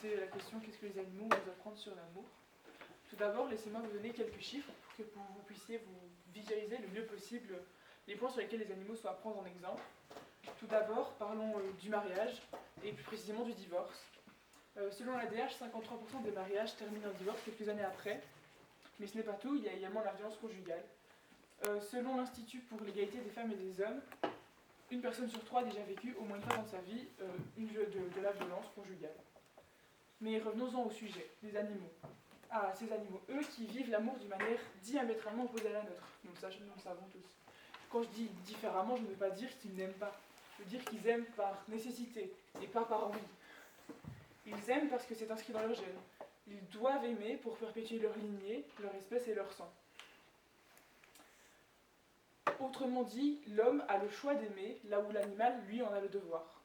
C'est la question qu'est-ce que les animaux vont nous apprendre sur l'amour. Tout d'abord, laissez-moi vous donner quelques chiffres pour que vous puissiez vous visualiser le mieux possible les points sur lesquels les animaux sont à prendre en exemple. Tout d'abord, parlons du mariage et plus précisément du divorce. Selon l'ADH, 53% des mariages terminent en divorce quelques années après, mais ce n'est pas tout, il y a également la violence conjugale. Selon l'Institut pour l'égalité des femmes et des hommes, une personne sur trois a déjà vécu au moins une fois dans sa vie de la violence conjugale. Mais revenons-en au sujet, des animaux. Ah, ces animaux, eux qui vivent l'amour d'une manière diamétralement opposée à la nôtre. Nous le savons tous. Quand je dis différemment, je ne veux pas dire qu'ils n'aiment pas. Je veux dire qu'ils aiment par nécessité et pas par envie. Ils aiment parce que c'est inscrit dans leur gène. Ils doivent aimer pour perpétuer leur lignée, leur espèce et leur sang. Autrement dit, l'homme a le choix d'aimer, là où l'animal, lui, en a le devoir.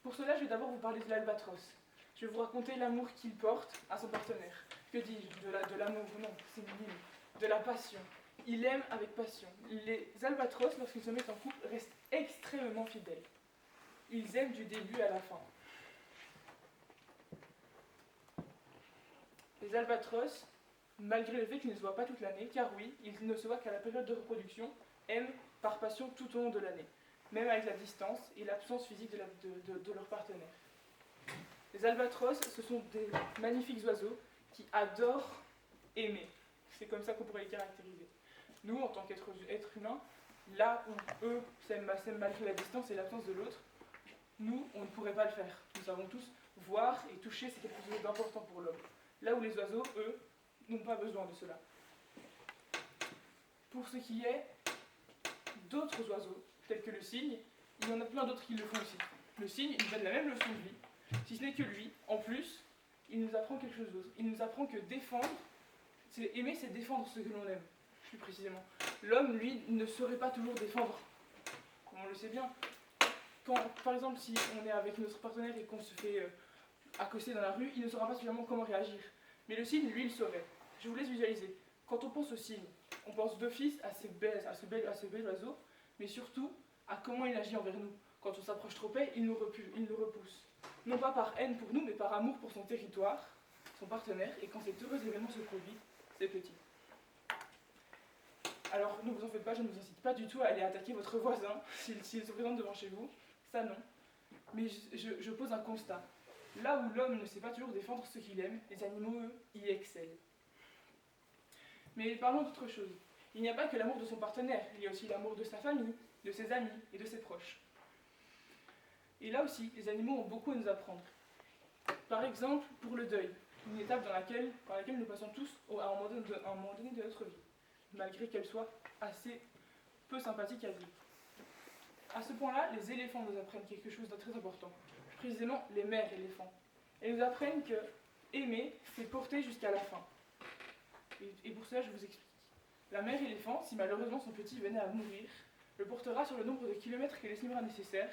Pour cela, je vais d'abord vous parler de l'albatros. Je vais vous raconter l'amour qu'il porte à son partenaire. Que dis-je? De l'amour, non, c'est minime. De la passion. Il aime avec passion. Les albatros, lorsqu'ils se mettent en couple, restent extrêmement fidèles. Ils aiment du début à la fin. Les albatros, malgré le fait qu'ils ne se voient pas toute l'année, car oui, ils ne se voient qu'à la période de reproduction, aiment par passion tout au long de l'année, même avec la distance et l'absence physique de leur partenaire. Les albatros, ce sont des magnifiques oiseaux qui adorent aimer. C'est comme ça qu'on pourrait les caractériser. Nous, en tant qu'êtres humains, là où eux s'aiment malgré la distance et l'absence de l'autre, nous, on ne pourrait pas le faire. Nous savons tous, voir et toucher, c'est quelque chose d'important pour l'homme. Là où les oiseaux, eux, n'ont pas besoin de cela. Pour ce qui est d'autres oiseaux, tels que le cygne, il y en a plein d'autres qui le font aussi. Le cygne, il nous donne la même leçon de vie. Si ce n'est que lui, en plus, il nous apprend quelque chose d'autre. Il nous apprend que défendre, aimer, c'est défendre ce que l'on aime, plus précisément. L'homme, lui, ne saurait pas toujours défendre. On le sait bien. Quand, par exemple, si on est avec notre partenaire et qu'on se fait accoster dans la rue, il ne saura pas suffisamment comment réagir. Mais le cygne, lui, il saurait. Je vous laisse visualiser. Quand on pense au cygne, on pense d'office à ce bel oiseau, mais surtout à comment il agit envers nous. Quand on s'approche trop près, il nous repousse. Non pas par haine pour nous, mais par amour pour son territoire, son partenaire, et quand cet heureux événement se produit, c'est petit. Alors ne vous en faites pas, je ne vous incite pas du tout à aller attaquer votre voisin s'il se présente devant chez vous, ça non. Mais je pose un constat. Là où l'homme ne sait pas toujours défendre ce qu'il aime, les animaux, eux, y excellent. Mais parlons d'autre chose. Il n'y a pas que l'amour de son partenaire, il y a aussi l'amour de sa famille, de ses amis et de ses proches. Et là aussi, les animaux ont beaucoup à nous apprendre. Par exemple, pour le deuil, une étape par laquelle nous passons tous à un moment donné de notre vie, malgré qu'elle soit assez peu sympathique à vivre. À ce point-là, les éléphants nous apprennent quelque chose de très important, plus précisément les mères éléphants. Elles nous apprennent que aimer, c'est porter jusqu'à la fin. Et pour cela, je vous explique. La mère éléphant, si malheureusement son petit venait à mourir, le portera sur le nombre de kilomètres qu'elle estimera nécessaire,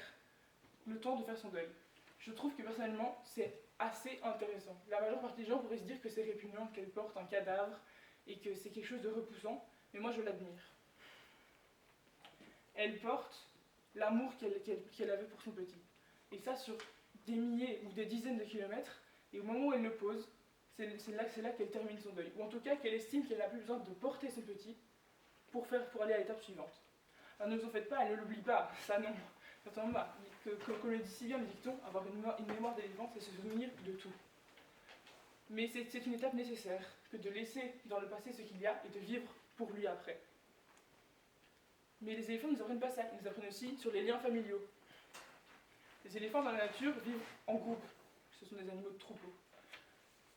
le temps de faire son deuil. Je trouve que personnellement, c'est assez intéressant. La majeure partie des gens pourraient se dire que c'est répugnant, qu'elle porte un cadavre et que c'est quelque chose de repoussant, mais moi je l'admire. Elle porte l'amour qu'elle avait pour son petit. Et ça sur des milliers ou des dizaines de kilomètres, et au moment où elle le pose, c'est là qu'elle termine son deuil. Ou en tout cas qu'elle estime qu'elle n'a plus besoin de porter son petit pour aller à l'étape suivante. Alors ne vous en faites pas, elle ne l'oublie pas, ça non. Comme le dit si bien le dicton, avoir une mémoire d'éléphant, c'est se souvenir de tout. Mais c'est une étape nécessaire, que de laisser dans le passé ce qu'il y a et de vivre pour lui après. Mais les éléphants ne nous apprennent pas ça, ils nous apprennent aussi sur les liens familiaux. Les éléphants dans la nature vivent en groupe, ce sont des animaux de troupeau.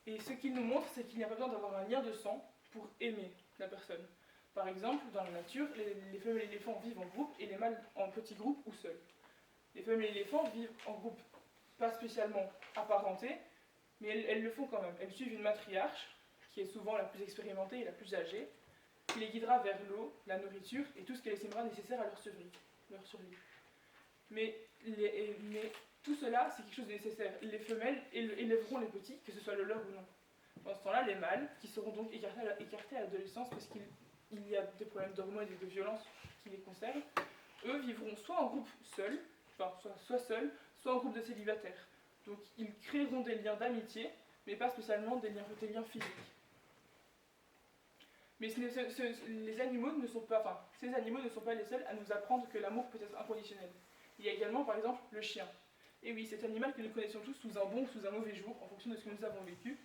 Et ce qu'ils nous montrent, c'est qu'il n'y a pas besoin d'avoir un lien de sang pour aimer la personne. Par exemple, dans la nature, les femelles éléphants vivent en groupe et les mâles en petits groupes ou seuls. Les femelles éléphants vivent en groupe, pas spécialement apparentés, mais elles le font quand même. Elles suivent une matriarche, qui est souvent la plus expérimentée et la plus âgée, qui les guidera vers l'eau, la nourriture et tout ce qu'elle estimera nécessaire à leur survie. Mais tout cela, c'est quelque chose de nécessaire. Les femelles élèveront les petits, que ce soit le leur ou non. Dans ce temps-là, les mâles, qui seront donc écartés à l'adolescence parce qu'il y a des problèmes d'hormones et de violence qui les concernent, eux vivront soit en groupe seul, soit seuls, soit en groupe de célibataires. Donc ils créeront des liens d'amitié, mais pas spécialement des liens physiques. Mais les animaux ne sont pas, enfin, ces animaux ne sont pas les seuls à nous apprendre que l'amour peut être inconditionnel. Il y a également par exemple le chien. Et oui, cet animal que nous connaissons tous sous un bon ou sous un mauvais jour, en fonction de ce que nous avons vécu,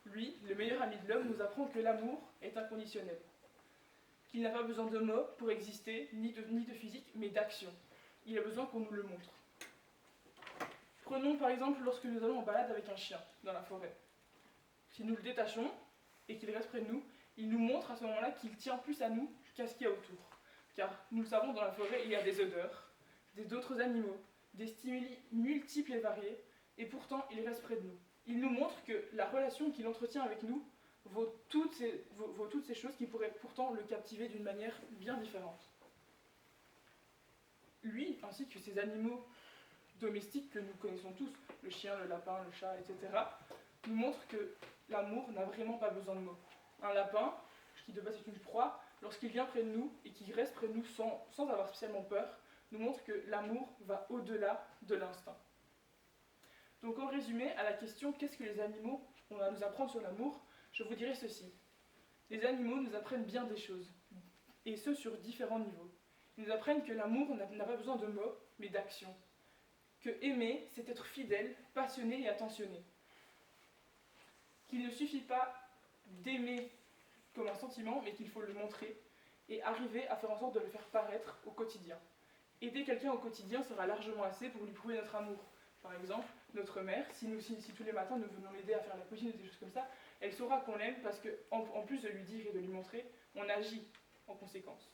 lui, le meilleur ami de l'homme, nous apprend que l'amour est inconditionnel. Qu'il n'a pas besoin de mots pour exister, ni de physique, mais d'action. Il a besoin qu'on nous le montre. Prenons par exemple lorsque nous allons en balade avec un chien dans la forêt. Si nous le détachons et qu'il reste près de nous, il nous montre à ce moment-là qu'il tient plus à nous qu'à ce qu'il y a autour. Car nous le savons, dans la forêt, il y a des odeurs, d'autres animaux, des stimuli multiples et variés, et pourtant il reste près de nous. Il nous montre que la relation qu'il entretient avec nous vaut toutes ces choses qui pourraient pourtant le captiver d'une manière bien différente. Lui, ainsi que ces animaux domestiques que nous connaissons tous, le chien, le lapin, le chat, etc., nous montrent que l'amour n'a vraiment pas besoin de mots. Un lapin, qui de base est une proie, lorsqu'il vient près de nous et qu'il reste près de nous sans avoir spécialement peur, nous montre que l'amour va au-delà de l'instinct. Donc en résumé, à la question « Qu'est-ce que les animaux ont à nous apprendre sur l'amour ?», je vous dirai ceci. Les animaux nous apprennent bien des choses, et ce sur différents niveaux. Ils nous apprennent que l'amour n'a pas besoin de mots, mais d'action. Que aimer, c'est être fidèle, passionné et attentionné. Qu'il ne suffit pas d'aimer comme un sentiment, mais qu'il faut le montrer et arriver à faire en sorte de le faire paraître au quotidien. Aider quelqu'un au quotidien sera largement assez pour lui prouver notre amour. Par exemple, notre mère, si tous les matins nous venons l'aider à faire la cuisine ou des choses comme ça, elle saura qu'on l'aime parce qu'en plus de lui dire et de lui montrer, on agit en conséquence.